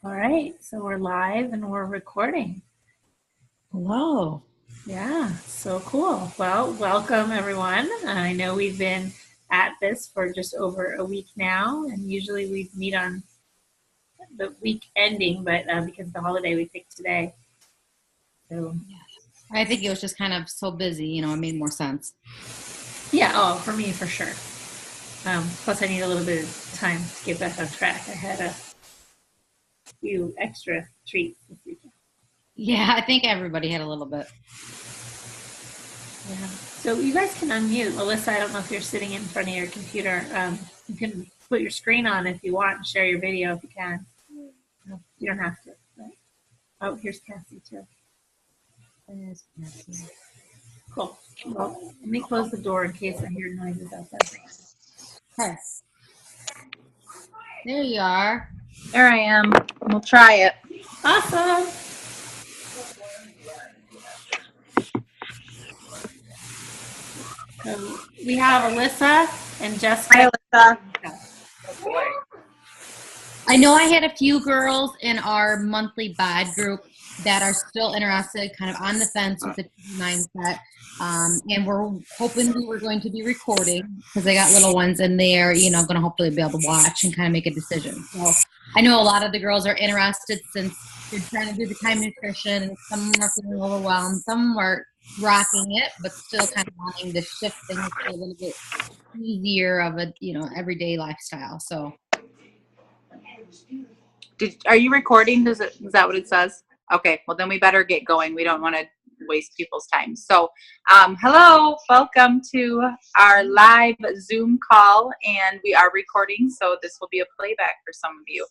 All right, so we're live and we're recording. Hello. Yeah, so cool. Well, welcome everyone. I know we've been at this for just over a week now, and usually we meet on the week ending, but because of the holiday, we picked today. So, I think it was just kind of so busy, it made more sense. yeah, oh, for me, for sure. Plus, I need a little bit of time to get back on track. I had a few extra treats this weekend. Yeah, I think everybody had a little bit. Yeah. So you guys can unmute. Alyssa, I don't know if you're sitting in front of your computer. You can put your screen on if you want and share your video if you can. No, you don't have to. But... Oh, here's Cassie too. There's Cassie. Cool. Well, let me close the door in case I hear noises outside. Okay. There you are. There I am. We'll try it. Awesome. So we have Alyssa and Jessica. Hi, Alyssa. I know I had a few girls in our monthly bod group that are still interested, kind of on the fence with the mindset. And we're hoping we were going to be recording because they got little ones and they're, going to hopefully be able to watch and kind of make a decision. So I know a lot of the girls are interested since they're trying to do the time nutrition and some are feeling overwhelmed. Some are rocking it, but still kind of wanting to shift things to a little bit easier of a, everyday lifestyle. So Are you recording? Is that what it says? Okay, well then we better get going. We don't want to waste people's time. So, hello, welcome to our live Zoom call, and we are recording, so this will be a playback for some of you.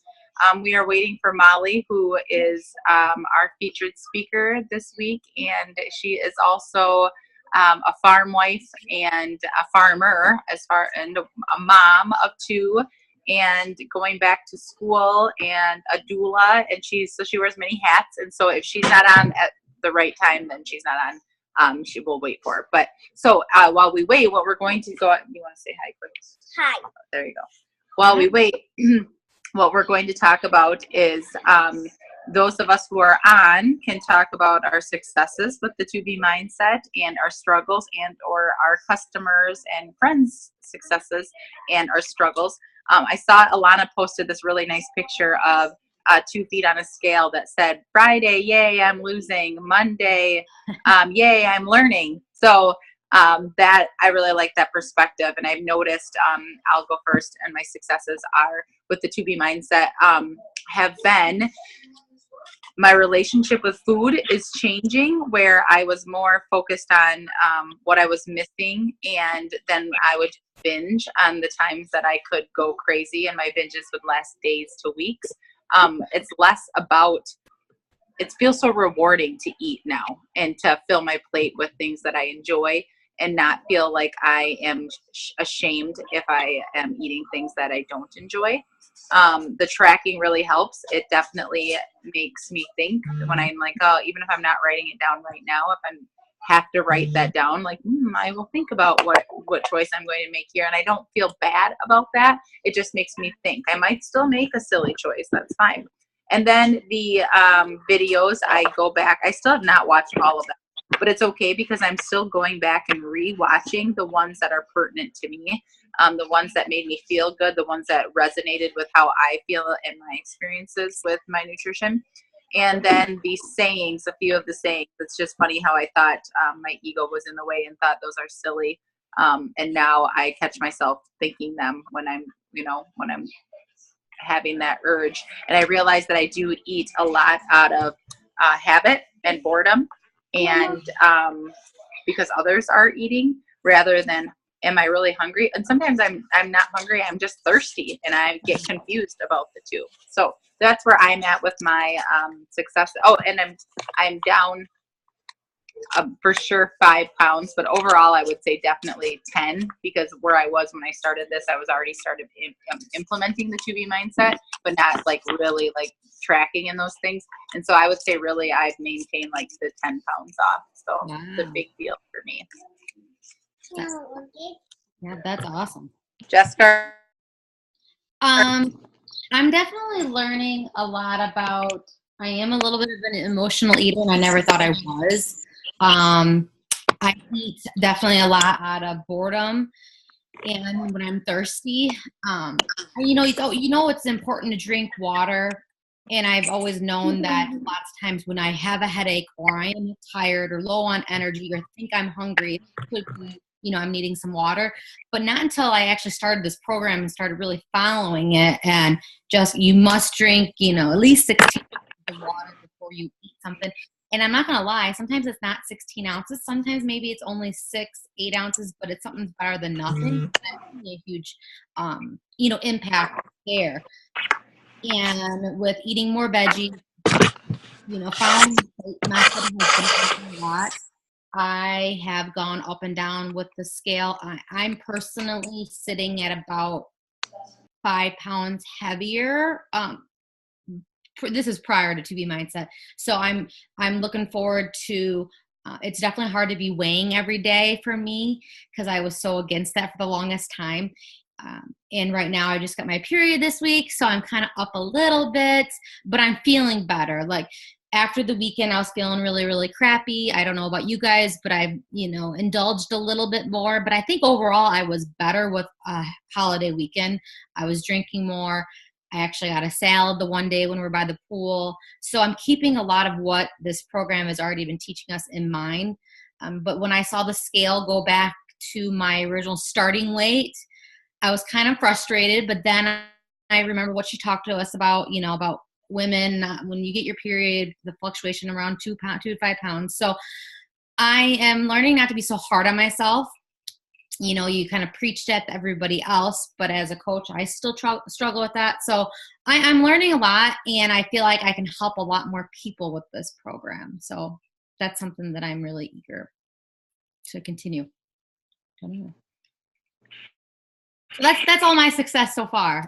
We are waiting for Molly, who is our featured speaker this week, and she is also a farm wife and a farmer, and a mom of two, and going back to school, and a doula, and she wears many hats, and so if she's not on at the right time, then she's not on. She will wait for it. But so while we wait, what we're going to go. You want to say hi, quick? Hi. Oh, there you go. While we wait, what we're going to talk about is those of us who are on can talk about our successes with the 2B mindset and our struggles, and or our customers and friends' successes and our struggles. I saw Alana posted this really nice picture of 2 feet on a scale that said, Friday, yay, I'm losing. Monday, yay, I'm learning. So that I really like that perspective. And I've noticed, I'll go first, and my successes are with the 2B mindset have been my relationship with food is changing, where I was more focused on what I was missing, and then I would binge on the times that I could go crazy, and my binges would last days to weeks. It's less about, it feels so rewarding to eat now and to fill my plate with things that I enjoy, and not feel like I am ashamed if I am eating things that I don't enjoy. The tracking really helps. It definitely makes me think when I'm like, oh, even if I'm not writing it down right now, if I have to write that down, like, I will think about what choice I'm going to make here. And I don't feel bad about that. It just makes me think. I might still make a silly choice. That's fine. And then the videos, I go back. I still have not watched all of them, but it's okay because I'm still going back and re-watching the ones that are pertinent to me, the ones that made me feel good, the ones that resonated with how I feel and my experiences with my nutrition. And then the sayings, a few of the sayings. It's just funny how I thought my ego was in the way and thought those are silly. And now I catch myself thinking them when I'm having that urge. And I realize that I do eat a lot out of habit and boredom, and because others are eating, rather than am I really hungry? And sometimes I'm not hungry, I'm just thirsty, and I get confused about the two. So that's where I'm at with my success. Oh, and I'm down for sure 5 pounds, but overall I would say definitely 10, because where I was when I started this, I was already started implementing the 2B mindset, but not like really like tracking in those things. And so I would say really I've maintained like the 10 pounds off. So it's a big deal for me. Yeah, that's awesome. Jessica? I'm definitely learning a lot about, I am a little bit of an emotional eater, and I never thought I was. Um, I eat definitely a lot out of boredom and when I'm thirsty. It's important to drink water. And I've always known that lots of times when I have a headache or I am tired or low on energy or think I'm hungry, it could be, I'm needing some water. But not until I actually started this program and started really following it, and just, you must drink, at least 16 ounces of water before you eat something. And I'm not going to lie, sometimes it's not 16 ounces. Sometimes maybe it's only 8 ounces, but it's something better than nothing. That's really a huge, impact there. And with eating more veggies, following the plate method has been helping a lot. I have gone up and down with the scale. I'm personally sitting at about 5 pounds heavier. This is prior to 2B Mindset. So I'm looking forward to, it's definitely hard to be weighing every day for me because I was so against that for the longest time. And right now I just got my period this week, so I'm kind of up a little bit, but I'm feeling better. Like after the weekend, I was feeling really, really crappy. I don't know about you guys, but I've, indulged a little bit more. But I think overall I was better with a holiday weekend. I was drinking more. I actually got a salad the one day when we were by the pool. So I'm keeping a lot of what this program has already been teaching us in mind. But when I saw the scale go back to my original starting weight, I was kind of frustrated. But then I remember what she talked to us about, about women, when you get your period, the fluctuation around 2 to 5 pounds. So I am learning not to be so hard on myself. You kind of preach that to everybody else, but as a coach, I still struggle with that. So I'm learning a lot, and I feel like I can help a lot more people with this program. So that's something that I'm really eager to continue. So that's all my success so far.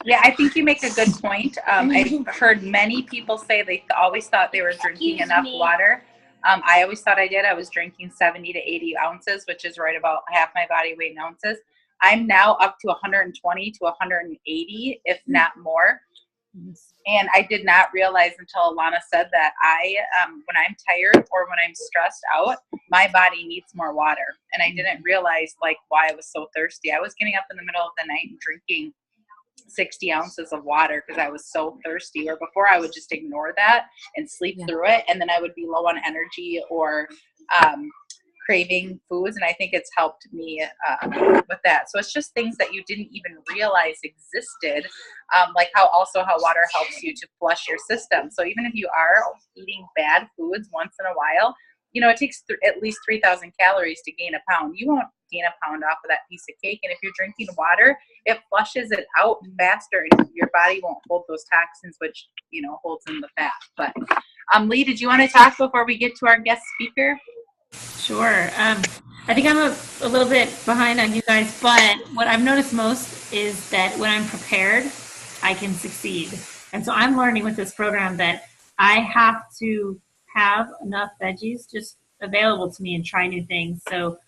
Yeah, I think you make a good point. I've heard many people say they always thought they were drinking enough water. I always thought I did. I was drinking 70 to 80 ounces, which is right about half my body weight in ounces. I'm now up to 120 to 180, if not more. And I did not realize until Alana said that when I'm tired or when I'm stressed out, my body needs more water. And I didn't realize why I was so thirsty. I was getting up in the middle of the night and drinking 60 ounces of water because I was so thirsty. Or before, I would just ignore that and sleep through it, and then I would be low on energy or craving foods. And I think it's helped me with that. So it's just things that you didn't even realize existed, like how water helps you to flush your system. So even if you are eating bad foods once in a while, it takes at least 3,000 calories to gain a pound. You won't gain a pound off of that piece of cake. And if you're drinking water, it flushes it out faster, and your body won't hold those toxins, which, holds in the fat. But Lee, did you want to talk before we get to our guest speaker? Sure. I think I'm a little bit behind on you guys, but what I've noticed most is that when I'm prepared, I can succeed. And so I'm learning with this program that I have to have enough veggies just available to me and try new things. So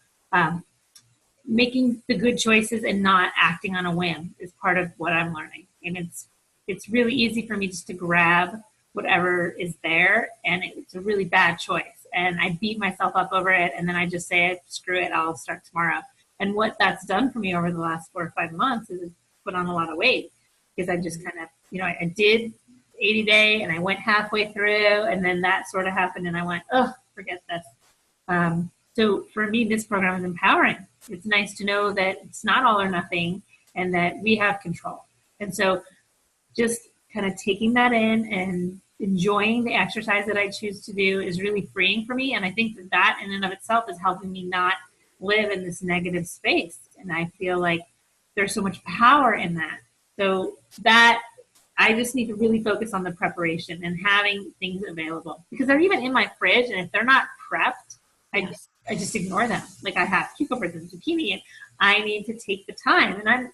making the good choices and not acting on a whim is part of what I'm learning. And it's really easy for me just to grab whatever is there, and it's a really bad choice. And I beat myself up over it, and then I just say, screw it, I'll start tomorrow. And what that's done for me over the last 4 or 5 months is put on a lot of weight, because I just kind of, I did 80 day and I went halfway through, and then that sort of happened and I went, oh, forget this. So for me, this program is empowering. It's nice to know that it's not all or nothing and that we have control. And so just kind of taking that in and enjoying the exercise that I choose to do is really freeing for me. And I think that in and of itself is helping me not live in this negative space. And I feel like there's so much power in that. So that I just need to really focus on the preparation and having things available, because they're even in my fridge. And if they're not prepped, I just ignore them. Like I have cucumbers and zucchini, and I need to take the time. And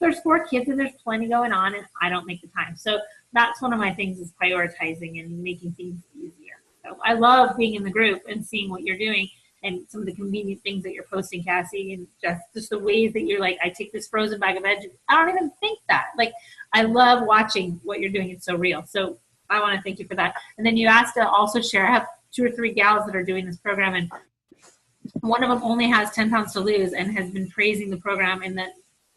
there's 4 kids and there's plenty going on, and I don't make the time. So that's one of my things, is prioritizing and making things easier. So I love being in the group and seeing what you're doing. and some of the convenient things that you're posting, Cassie, and just the ways that you're like, I take this frozen bag of veggies. I don't even think that. Like, I love watching what you're doing. It's so real. So I want to thank you for that. And then you asked to also share. I have 2 or 3 gals that are doing this program, and one of them only has 10 pounds to lose and has been praising the program. And that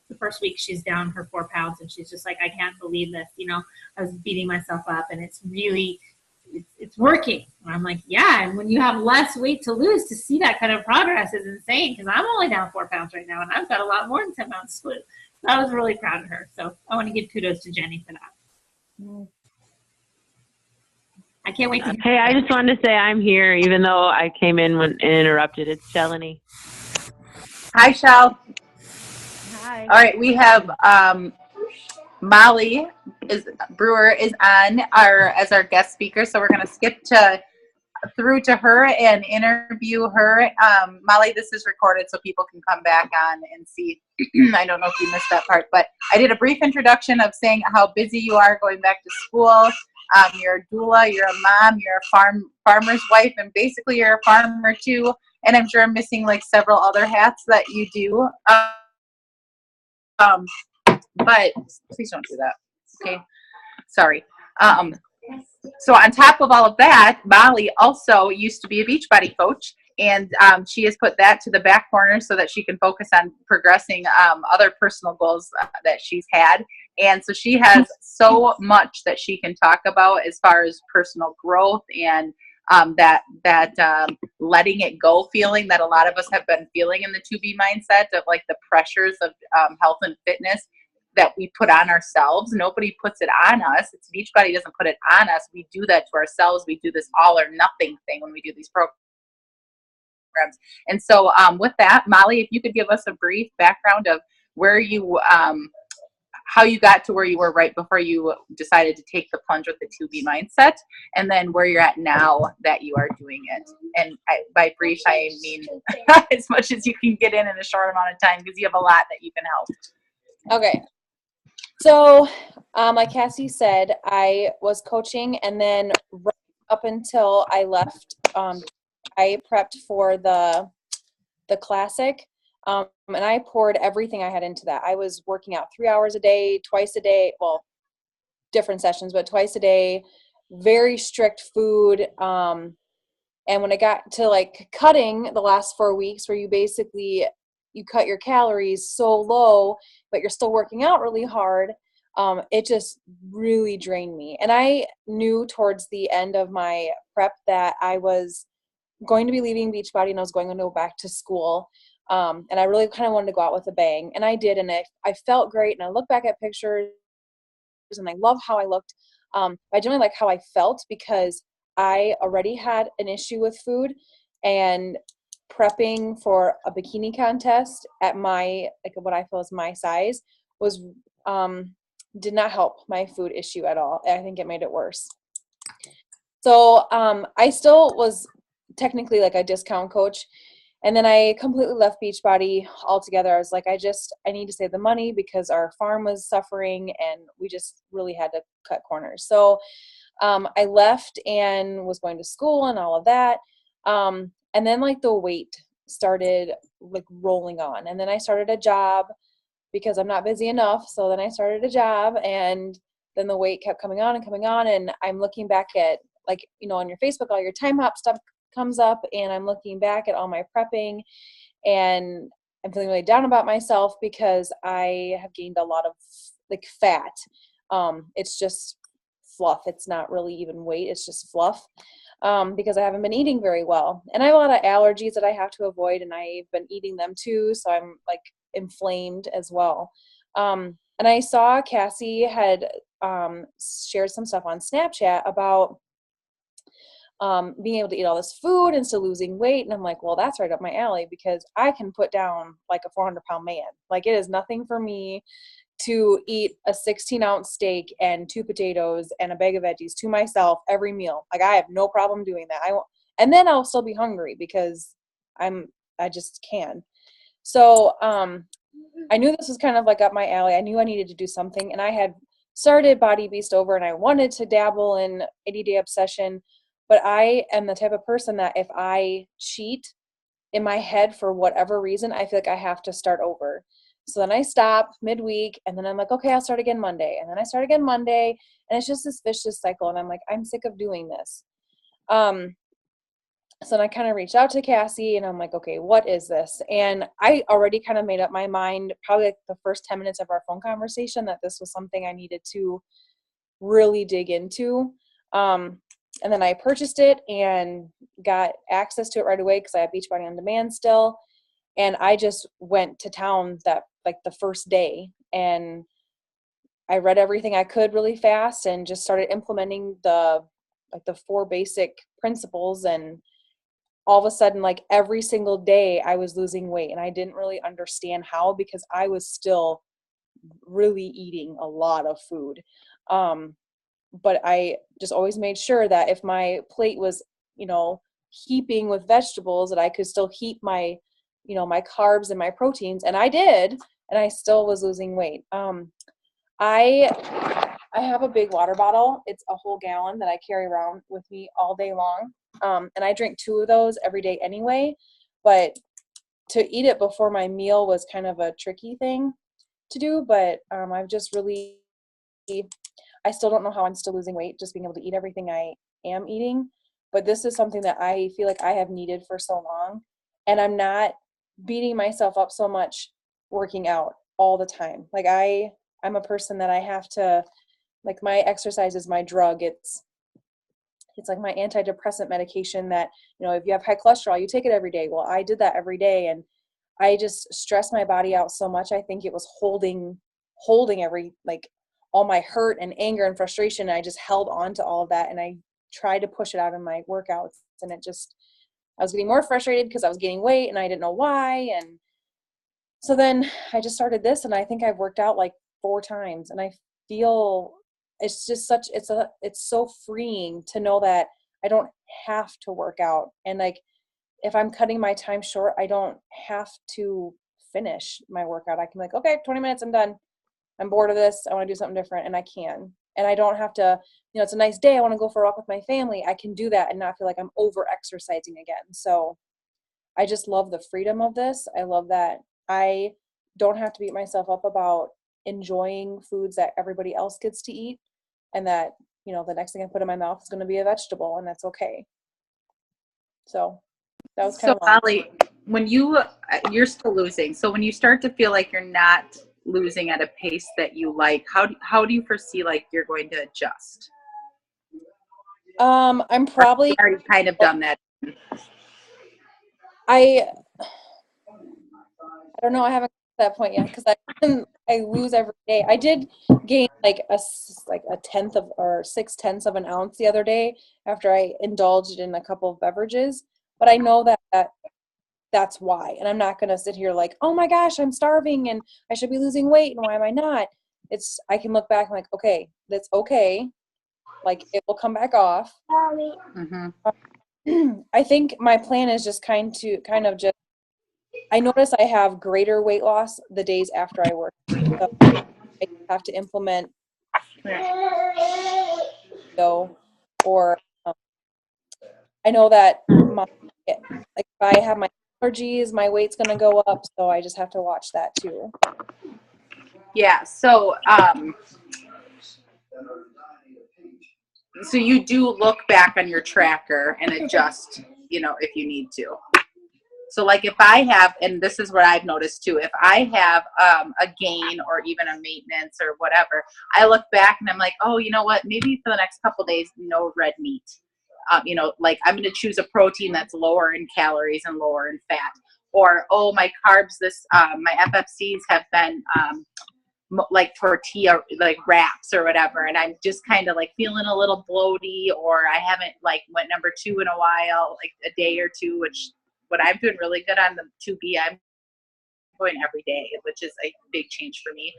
the first week she's down her 4 pounds, and she's just like, I can't believe this. You know, I was beating myself up, and it's really, it's working. And I'm like, yeah. And when you have less weight to lose, to see that kind of progress is insane, because I'm only down 4 pounds right now, and I've got a lot more than 10 pounds to lose. So I was really proud of her. So I want to give kudos to Jenny for that. I can't wait to hear. Hey, I just wanted to say I'm here, even though I came in when and interrupted. It's Shelly. Hi, Shell. Hi. All right, we have Molly Brewer is on as our guest speaker, so we're going to skip through to her and interview her. Molly, this is recorded so people can come back on and see. I don't know if you missed that part, but I did a brief introduction of saying how busy you are going back to school. You're a doula, you're a mom, you're a farmer's wife, and basically you're a farmer too. And I'm sure I'm missing like several other hats that you do. But please don't do that. Okay. Sorry. So on top of all of that, Molly also used to be a Beachbody coach, and she has put that to the back corner so that she can focus on progressing other personal goals that she's had. And so she has so much that she can talk about as far as personal growth and that letting it go feeling that a lot of us have been feeling in the 2B mindset of like the pressures of health and fitness that we put on ourselves. Nobody puts it on us. Beachbody doesn't put it on us. We do that to ourselves. We do this all or nothing thing when we do these programs. And so with that, Molly, if you could give us a brief background of where you, how you got to where you were right before you decided to take the plunge with the 2B mindset, and then where you're at now that you are doing it. And by brief, I mean as much as you can get in a short amount of time, because you have a lot that you can help. Okay. So, like Cassie said, I was coaching, and then right up until I left, I prepped for the classic, and I poured everything I had into that. I was working out 3 hours a day, twice a day, well, different sessions, but twice a day, very strict food. And when I got to like cutting the last 4 weeks, where you cut your calories so low, but you're still working out really hard, it just really drained me. And I knew towards the end of my prep that I was going to be leaving Beachbody, and I was going to go back to school. And I really kind of wanted to go out with a bang. And I did, and I felt great. And I look back at pictures, and I love how I looked. I generally like how I felt, because I already had an issue with food, and prepping for a bikini contest at my, like what I feel is my size, was did not help my food issue at all. I think it made it worse. So I still was technically like a discount coach, and then I completely left Beachbody altogether. I was like, I need to save the money, because our farm was suffering and we just really had to cut corners. So I left and was going to school and all of that. And then like the weight started like rolling on, and then I started a job because I'm not busy enough. So then I started a job, and then the weight kept coming on and coming on. And I'm looking back at, like, you know, on your Facebook, all your time hop stuff comes up, and I'm looking back at all my prepping, and I'm feeling really down about myself because I have gained a lot of like fat. It's just fluff. It's not really even weight. It's just fluff. Because I haven't been eating very well, and I have a lot of allergies that I have to avoid, and I've been eating them too. So I'm like inflamed as well. And I saw Cassie had shared some stuff on Snapchat about being able to eat all this food and still losing weight. And I'm like, well, that's right up my alley, because I can put down like a 400-pound man. Like, it is nothing for me to eat a 16-ounce steak and 2 potatoes and a bag of veggies to myself every meal. Like, I have no problem doing that. And then I'll still be hungry because I just can. So I knew this was kind of like up my alley. I knew I needed to do something, and I had started Body Beast Over, and I wanted to dabble in 80-day obsession, but I am the type of person that if I cheat, in my head, for whatever reason, I feel like I have to start over. So then I stop midweek, and then I'm like, okay, I'll start again Monday. And then I start again Monday, and it's just this vicious cycle. And I'm like, I'm sick of doing this. So then I kind of reached out to Cassie, and I'm like, okay, what is this? And I already kind of made up my mind, probably like the first 10 minutes of our phone conversation, that this was something I needed to really dig into. And then I purchased it and got access to it right away because I have Beachbody On Demand still. And I just went to town that like the first day, and I read everything I could really fast and just started implementing the 4 basic principles. And all of a sudden, like every single day I was losing weight, and I didn't really understand how, because I was still really eating a lot of food. But I just always made sure that if my plate was, heaping with vegetables, that I could still heap my, my carbs and my proteins. And I did, and I still was losing weight. I have a big water bottle. It's a whole gallon that I carry around with me all day long. And I drink 2 of those every day anyway, but to eat it before my meal was kind of a tricky thing to do. But I've just really, I still don't know how I'm still losing weight, just being able to eat everything I am eating. But this is something that I feel like I have needed for so long. And I'm not beating myself up so much working out all the time. Like I'm a person that I have to, like, my exercise is my drug. It's like my antidepressant medication that, if you have high cholesterol, you take it every day. Well, I did that every day, and I just stressed my body out so much. I think it was holding every, like, all my hurt and anger and frustration. And I just held on to all of that, and I tried to push it out in my workouts, and I was getting more frustrated because I was gaining weight and I didn't know why. And so then I just started this, and I think I've worked out like 4 times, and I feel it's just it's so freeing to know that I don't have to work out. And like, if I'm cutting my time short, I don't have to finish my workout. I can be like, okay, 20 minutes, I'm done. I'm bored of this. I want to do something different. And I can. And I don't have to, it's a nice day, I want to go for a walk with my family. I can do that and not feel like I'm over exercising again. So I just love the freedom of this. I love that I don't have to beat myself up about enjoying foods that everybody else gets to eat, and that, the next thing I put in my mouth is going to be a vegetable, and that's okay. So that was kind of Molly, when you're still losing, so when you start to feel like you're not losing at a pace that you like, how do you foresee like you're going to adjust? I'm probably already kind of done that. I don't know. I haven't got to that point yet, because I lose every day. I did gain like a 1/10 or 6/10 of an ounce the other day after I indulged in a couple of beverages. But I know that that's why. And I'm not going to sit here like, oh my gosh, I'm starving and I should be losing weight, and why am I not? I can look back and like, okay, that's okay. Like, it will come back off. Mm-hmm. I think my plan is just kind of just, I notice I have greater weight loss the days after I work. So I have to implement or I know that if I have my allergies, my weight's going to go up. So I just have to watch that too. Yeah. So, so you do look back on your tracker and adjust, if you need to. So like if I have, and this is what I've noticed too, if I have a gain or even a maintenance or whatever, I look back and I'm like, oh, you know what? Maybe for the next couple of days, no red meat. Like I'm going to choose a protein that's lower in calories and lower in fat. Or, oh, my carbs, my FFCs have been like tortilla, like wraps or whatever. And I'm just kind of like feeling a little bloaty, or I haven't like went number 2 in a while, like a day or two, which what I'm doing really good on the 2B, I'm going every day, which is a big change for me.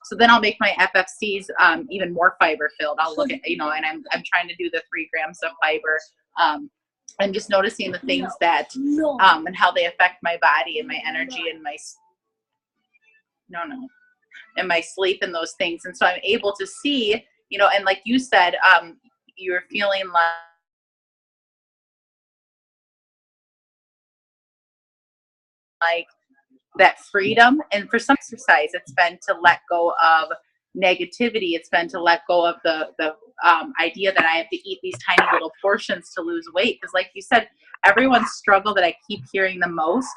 So then I'll make my FFCs even more fiber filled. I'll look at, and I'm trying to do the 3 grams of fiber. I'm just noticing the things that, and how they affect my body and my energy and and my sleep and those things. And so I'm able to see, and like you said, you're feeling like like that freedom. And for some exercise, it's been to let go of negativity. It's been to let go of the idea that I have to eat these tiny little portions to lose weight. Because like you said, everyone's struggle that I keep hearing the most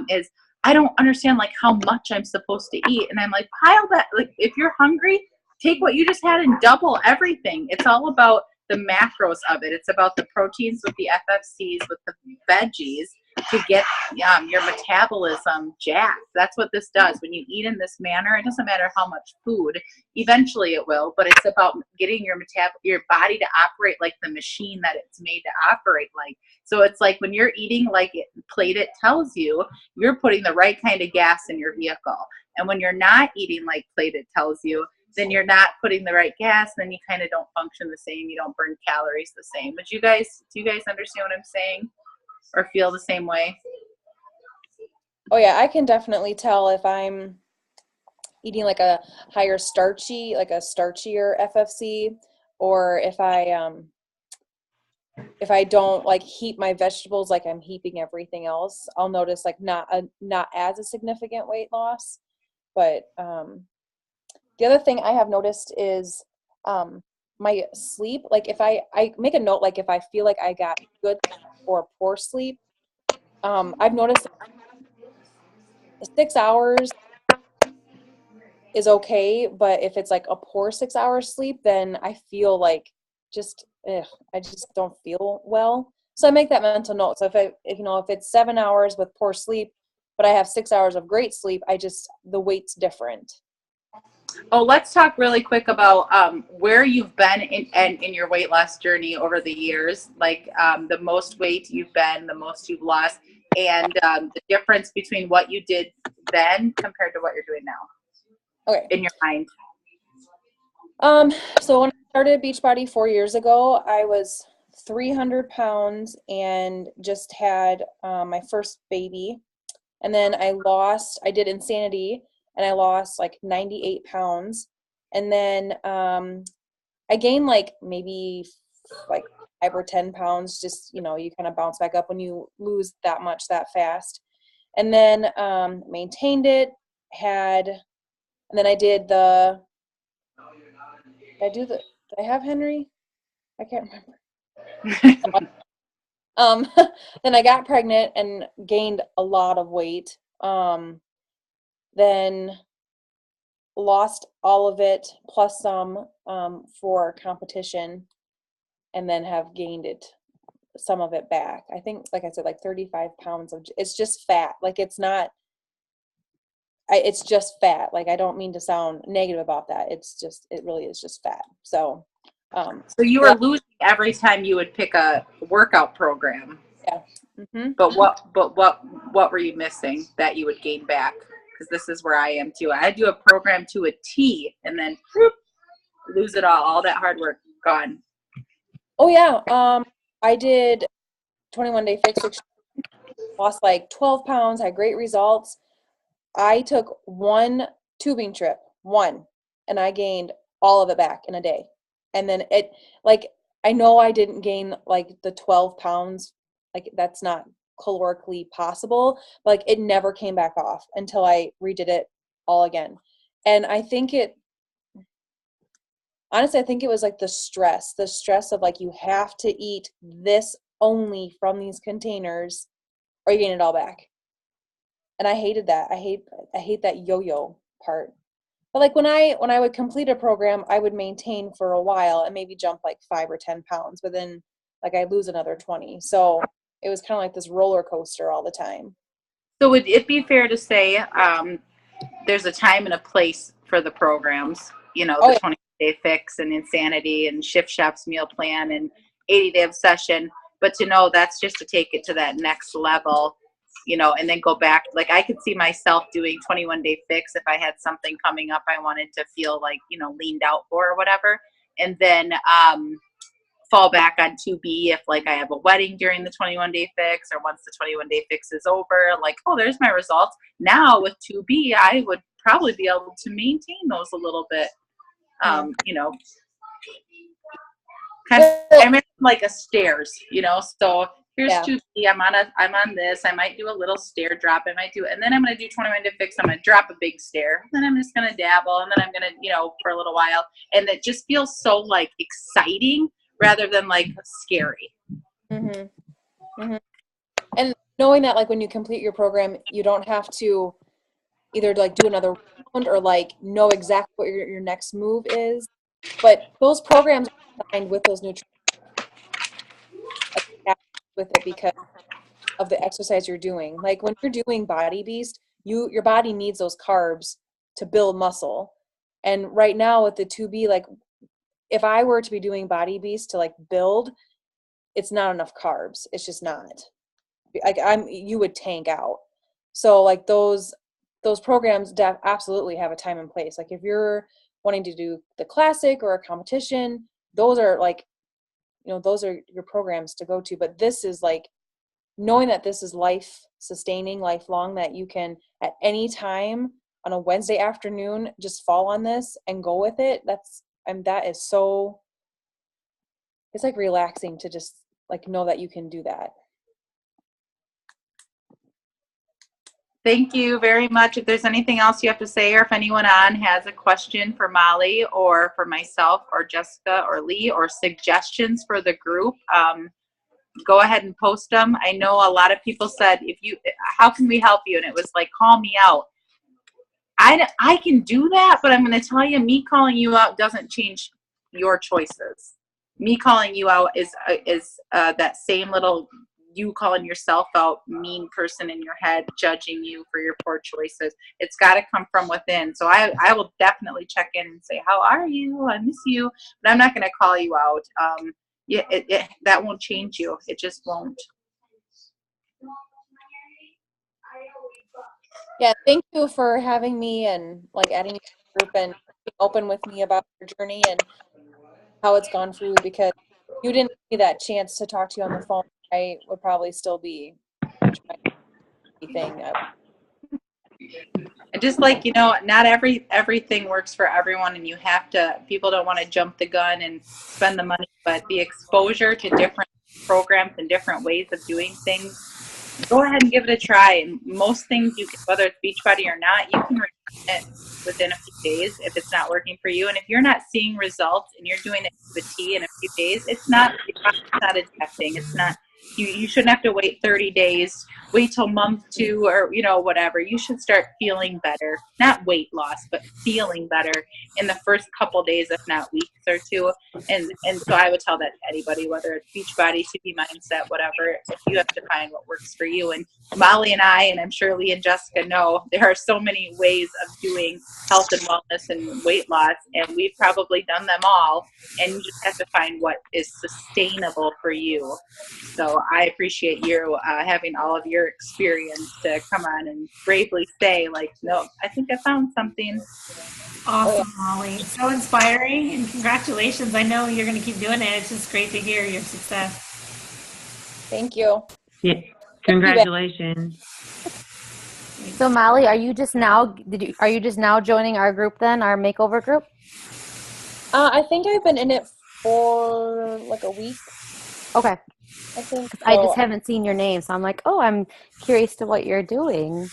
is, I don't understand like how much I'm supposed to eat. And I'm like, pile that, like if you're hungry, take what you just had and double everything. It's all about the macros of it. It's about the proteins with the FFCs, with the veggies to get your metabolism jacked. That's what this does. When you eat in this manner, it doesn't matter how much food, eventually it will, but it's about getting your body to operate like the machine that it's made to operate like. So it's like when you're eating like Plate It tells you, you're putting the right kind of gas in your vehicle. And when you're not eating like Plate It tells you, then you're not putting the right gas, then you kind of don't function the same. You don't burn calories the same. But do you guys understand what I'm saying or feel the same way? Oh yeah, I can definitely tell if I'm eating like a higher starchier FFC, or if I don't like heap my vegetables like I'm heaping everything else. I'll notice like not as a significant weight loss. But the other thing I have noticed is my sleep. Like if I make a note, like if I feel like I got good or poor sleep, I've noticed 6 hours is okay, but if it's like a poor 6 hours sleep, then I feel like I just don't feel well. So I make that mental note. So if it's 7 hours with poor sleep, but I have 6 hours of great sleep, the weight's different. Oh, let's talk really quick about where you've been in your weight loss journey over the years, like the most weight you've been, the most you've lost, and the difference between what you did then compared to what you're doing now. Okay. In your mind. So when I started Beachbody 4 years ago, I was 300 pounds and just had my first baby. And then I did Insanity, and I lost like 98 pounds. And then I gained like maybe like 5 or 10 pounds. Just, you kind of bounce back up when you lose that much that fast. And then maintained it, and then I did did I have Henry? I can't remember. Then I got pregnant and gained a lot of weight. Then lost all of it plus some for competition, and then have gained some of it back. I think, like I said, like 35 pounds it's just fat. Like it's just fat. Like I don't mean to sound negative about that. It really is just fat. So so you were losing every time you would pick a workout program. Yeah. Mm-hmm. But what were you missing that you would gain back? Because this is where I am too. I do a program to a T, and then whoop, lose it all that hard work gone. Oh yeah. I did 21 Day Fix, lost like 12 pounds, had great results. I took one tubing trip, and I gained all of it back in a day. And then I know I didn't gain like the 12 pounds, like that's not calorically possible, but like it never came back off until I redid it all again. And I think it was like the stress of like, you have to eat this only from these containers or you gain it all back. And I hated that. I hate that yo-yo part. But like when I would complete a program, I would maintain for a while and maybe jump like 5 or 10 pounds, but then like I lose another 20. So it was kind of like this roller coaster all the time. So would it be fair to say there's a time and a place for the programs, the 20-Day Fix and Insanity and Shift Shop's meal plan and 80-Day Obsession, but to know that's just to take it to that next level, and then go back. Like I could see myself doing 21-Day Fix if I had something coming up I wanted to feel like, leaned out for or whatever. And then fall back on 2B if like I have a wedding during the 21-Day Fix, or once the 21-Day Fix is over, like, oh, there's my results. Now with 2B, I would probably be able to maintain those a little bit, kind of, I'm in like a stairs, so here's Yeah. 2B, I'm on this, I might do a little stair drop, and then I'm going to do 21 to fix, I'm going to drop a big stair, then I'm just going to dabble, and then I'm going to, for a little while, and it just feels so like exciting rather than like scary. Mm-hmm. Mm-hmm. And knowing that, like, when you complete your program, you don't have to either like do another round or like know exactly what your next move is. But those programs are designed with those nutrients with it because of the exercise you're doing. Like when you're doing Body Beast, your body needs those carbs to build muscle. And right now with the 2B, like if I were to be doing Body Beast to like build, it's not enough carbs. It's just not. Like you would tank out. So like those programs absolutely have a time and place. Like if you're wanting to do the classic or a competition, those are like, those are your programs to go to. But this is like knowing that this is life sustaining, lifelong, that you can at any time on a Wednesday afternoon just fall on this and go with it. That is so, it's like relaxing to just like know that you can do that. Thank you very much. If there's anything else you have to say, or if anyone on has a question for Molly or for myself or Jessica or Lee, or suggestions for the group, go ahead and post them. I know a lot of people said, how can we help you? And it was like, call me out. I can do that, but I'm going to tell you, me calling you out doesn't change your choices. Me calling you out is that same little you calling yourself out mean person in your head, judging you for your poor choices. It's got to come from within. So I will definitely check in and say, how are you? I miss you. But I'm not going to call you out. That won't change you. It just won't. Yeah, thank you for having me and like adding me to the group and being open with me about your journey and how it's gone for you, because if you didn't give me that chance to talk to you on the phone, I would probably still be trying anything. And just like, not everything works for everyone, and people don't want to jump the gun and spend the money, but the exposure to different programs and different ways of doing things, go ahead and give it a try. And most things, whether it's Beachbody or not, you can return it within a few days if it's not working for you. And if you're not seeing results and you're doing it to a T in a few days, it's not addicting. It's not. You shouldn't have to wait 30 days, wait till month 2 or, whatever. You should start feeling better, not weight loss, but feeling better in the first couple days, if not weeks or 2. And so I would tell that to anybody, whether it's Beachbody, 2B Mindset, whatever, if you have to find what works for you. And Molly and I, and I'm sure Lee and Jessica know, there are so many ways of doing health and wellness and weight loss, and we've probably done them all. And you just have to find what is sustainable for you. So I appreciate you having all of your experience to come on and bravely say, like, no, I think I found something. Awesome, Molly. So inspiring, and congratulations. I know you're going to keep doing it. It's just great to hear your success. Thank you. Yeah. Congratulations. So Molly, are you just now joining our group then, our makeover group? I think I've been in it for like a week. Okay. I think so. I just haven't seen your name, so I'm like, oh, I'm curious to what you're doing,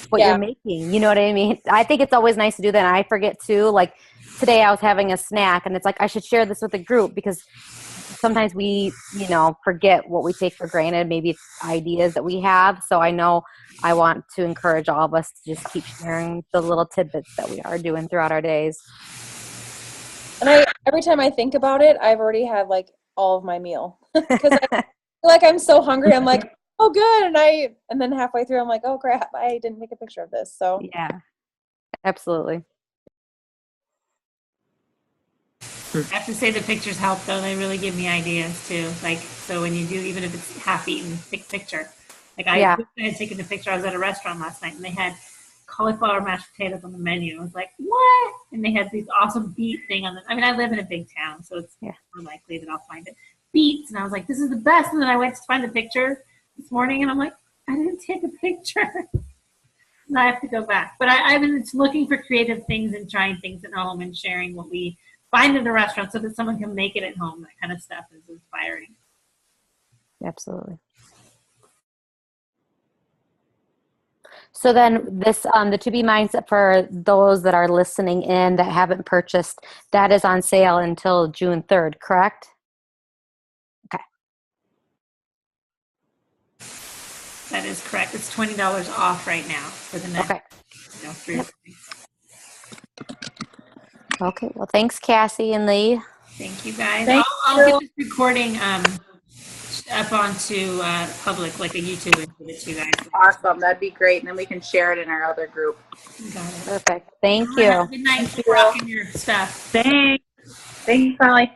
what you're making. You know what I mean? I think it's always nice to do that. And I forget too. Like today I was having a snack and it's like, I should share this with the group, because sometimes we, forget what we take for granted, maybe it's ideas that we have. So I know I want to encourage all of us to just keep sharing the little tidbits that we are doing throughout our days. And every time I think about it, I've already had like all of my meal, because I feel like I'm so hungry. I'm like, oh good. And then halfway through I'm like, oh crap, I didn't take a picture of this. So yeah, absolutely. I have to say the pictures help, though. They really give me ideas too. Like, so when you do, even if it's half eaten, take a picture. Like I had taken a picture. I was at a restaurant last night and they had cauliflower mashed potatoes on the menu. I was like, what? And they had these awesome beet thing on the, I live in a big town, so it's more likely that I'll find it. Beets. And I was like, this is the best. And then I went to find the picture this morning and I'm like, I didn't take a picture. And I have to go back. But I've been looking for creative things and trying things at home and sharing what we find in a restaurant so that someone can make it at home. That kind of stuff is inspiring. Absolutely. So then this, the To Be Mindset, for those that are listening in that haven't purchased, that is on sale until June 3rd, correct? Okay. That is correct. It's $20 off right now for the next Okay. 3 Yep. Okay. Well, thanks, Cassie and Lee. Thank you, guys. Thank I'll get this recording up onto public, like a YouTube, and give it to you guys. Awesome. That'd be great. And then we can share it in our other group. Got it. Perfect. Thank All right, have you. a good night. Thank Keep you. rocking your stuff. Thanks. Thanks, Molly.